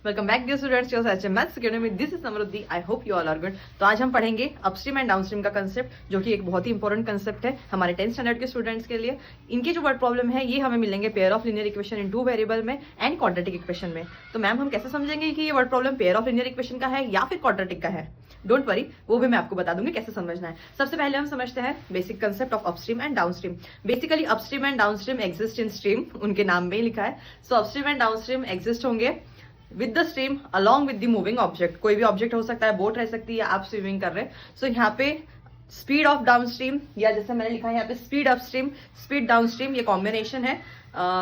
Welcome back dear students, your HM maths academy. This is Samriddhi. I hope you all are good. तो आज हम पढ़ेंगे upstream and downstream का concept, जो कि एक बहुत ही इंपॉर्टेंट कंसेप्ट है हमारे 10th स्टैंडर्ड के स्टूडेंट्स के लिए। इनके जो वर्ड प्रॉब्लम है ये हमें मिलेंगे pair of linear equation in two variable में एंड क्वाड्रेटिक इक्वेशन में। तो मैम हम कैसे समझेंगे कि ये word problem pair of linear equation का है या फिर क्वाड्रेटिक का है? डोंट वरी, वो भी मैं आपको बता दूंगी कैसे समझना है। सबसे पहले हम समझते हैं basic concept of upstream and downstream. Basically upstream and downstream exist in stream, उनके नाम में ही लिखा है। सो अपस्ट्रीम एंड डाउनस्ट्रीम एग्जिस्ट होंगे with the stream along with the moving object. कोई भी ऑब्जेक्ट हो सकता है, बोट रह सकती है या आप स्विमिंग कर रहे हैं। सो यहाँ पे स्पीड ऑफ डाउनस्ट्रीम, या जैसे मैंने लिखा है यहाँ पे स्पीड अपस्ट्रीम, स्पीड डाउनस्ट्रीम, ये कॉम्बिनेशन है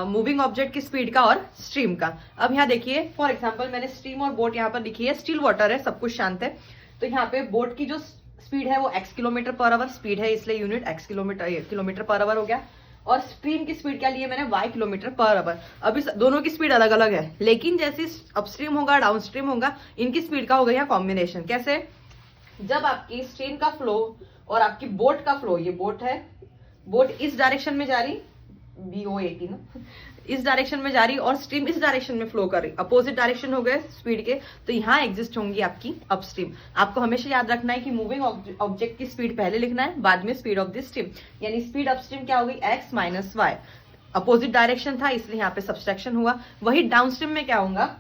मूविंग ऑब्जेक्ट की स्पीड का और स्ट्रीम का। अब यहाँ देखिए, फॉर एग्जाम्पल मैंने स्ट्रीम और बोट यहाँ पर लिखी है। स्टिल वाटर है, सब कुछ शांत है। तो यहाँ पे बोट की जो स्पीड है वो x kilometre per hour speed है, इसलिए unit x kilometre per hour हो गया। और स्ट्रीम की स्पीड क्या ली है मैंने, y किलोमीटर पर आवर। अब इस दोनों की स्पीड अलग अलग है, लेकिन जैसे अपस्ट्रीम होगा डाउनस्ट्रीम होगा, इनकी स्पीड का होगा यहाँ कॉम्बिनेशन। कैसे? जब आपकी स्ट्रीम का फ्लो और आपकी बोट का फ्लो, ये बोट है, बोट इस डायरेक्शन में जा रही, BO18 ना, इस डायरेक्शन में जा रही और स्ट्रीम इस डायरेक्शन में फ्लो कर रही, अपोजिट डायरेक्शन हो गए स्पीड के, तो यहाँ एग्जिस्ट होंगी आपकी अपस्ट्रीम। आपको हमेशा याद रखना है कि मूविंग ऑब्जेक्ट की स्पीड पहले लिखना है, बाद में स्पीड ऑफ द स्ट्रीम। यानी स्पीड अपस्ट्रीम क्या हो गई, x minus Y. Opposite direction था इसलिए यहाँ पे सब्सट्रैक्शन हुआ। वही डाउनस्ट्रीम में क्या होगा,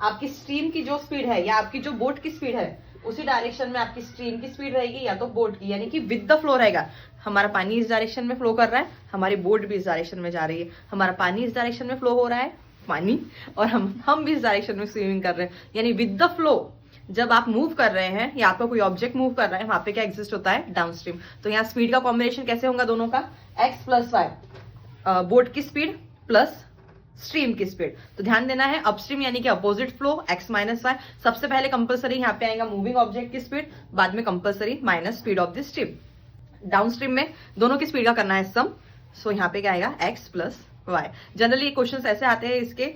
आपकी स्ट्रीम की जो स्पीड है या आपकी जो बोट की स्पीड है, उसी डायरेक्शन में आपकी स्ट्रीम की स्पीड रहेगी या तो बोट की, यानी कि विद द फ्लो रहेगा। हमारा पानी इस डायरेक्शन में फ्लो कर रहा है, हमारी बोट भी इस डायरेक्शन में जा रही है। हमारा पानी इस डायरेक्शन में फ्लो हो रहा है, पानी, और हम भी इस डायरेक्शन में स्विमिंग कर रहे हैं, यानी विद द फ्लो। जब आप मूव कर रहे हैं या आपका कोई ऑब्जेक्ट मूव कर रहा है, वहां पे क्या एग्जिस्ट होता है, डाउनस्ट्रीम। तो यहाँ स्पीड का कॉम्बिनेशन कैसे होगा दोनों का, x प्लस वाई, बोट की स्पीड प्लस स्ट्रीम की स्पीड। तो ध्यान देना है, अपस्ट्रीम यानी कि opposite flow x minus Y. सबसे पहले कंपलसरी यहाँ पे आएगा मूविंग ऑब्जेक्ट की स्पीड, बाद में compulsory minus speed of the stream. Downstream में दोनों की स्पीड का करना है सम। सो यहाँ पे क्या आएगा, x प्लस वाई। जनरली ये क्वेश्चन ऐसे आते हैं इसके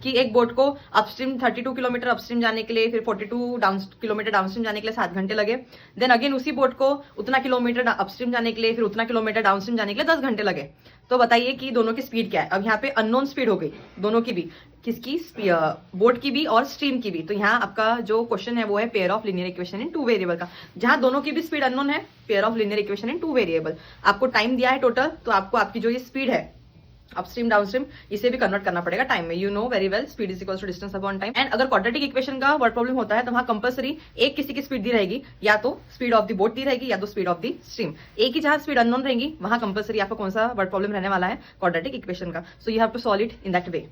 कि एक बोट को अपस्ट्रीम 32 किलोमीटर अपस्ट्रीम जाने के लिए, फिर 42 किलोमीटर डाउनस्ट्रीम जाने के लिए 7 घंटे लगे। देन अगेन उसी बोट को उतना किलोमीटर अपस्ट्रीम जाने के लिए, फिर उतना किलोमीटर डाउनस्ट्रीम जाने के लिए 10 घंटे लगे। तो बताइए कि दोनों की स्पीड क्या है। अब यहाँ पे अननोन स्पीड हो गई दोनों की भी, किसकी, बोट की भी और स्ट्रीम की भी। तो यहाँ आपका जो क्वेश्चन है वो है pair of linear equation in two variable का, जहां दोनों की भी स्पीड अननोन है। Pair of linear equation in two variable, आपको टाइम दिया है टोटल, तो आपको आपकी जो ये स्पीड है अपस्ट्रीम डाउनस्ट्रीम, इसे भी कन्वर्ट करना पड़ेगा टाइम में। You know very well, speed is equal to distance upon time. And अगर क्वाड्रेटिक इक्वेशन का वर्ड प्रॉब्लम होता है तो वहां कंपलसरी एक किसी की स्पीड दी रहेगी, या तो स्पीड ऑफ द बोट दी रहेगी या तो स्पीड ऑफ द स्ट्रीम। एक ही जहां स्पीड अननोन रहेगी वहां कंपलसरी आपका कौन सा वर्ड प्रॉब्लम रहने वाला है, क्वाड्रेटिक इक्वेशन का। So you have to solve it in that way.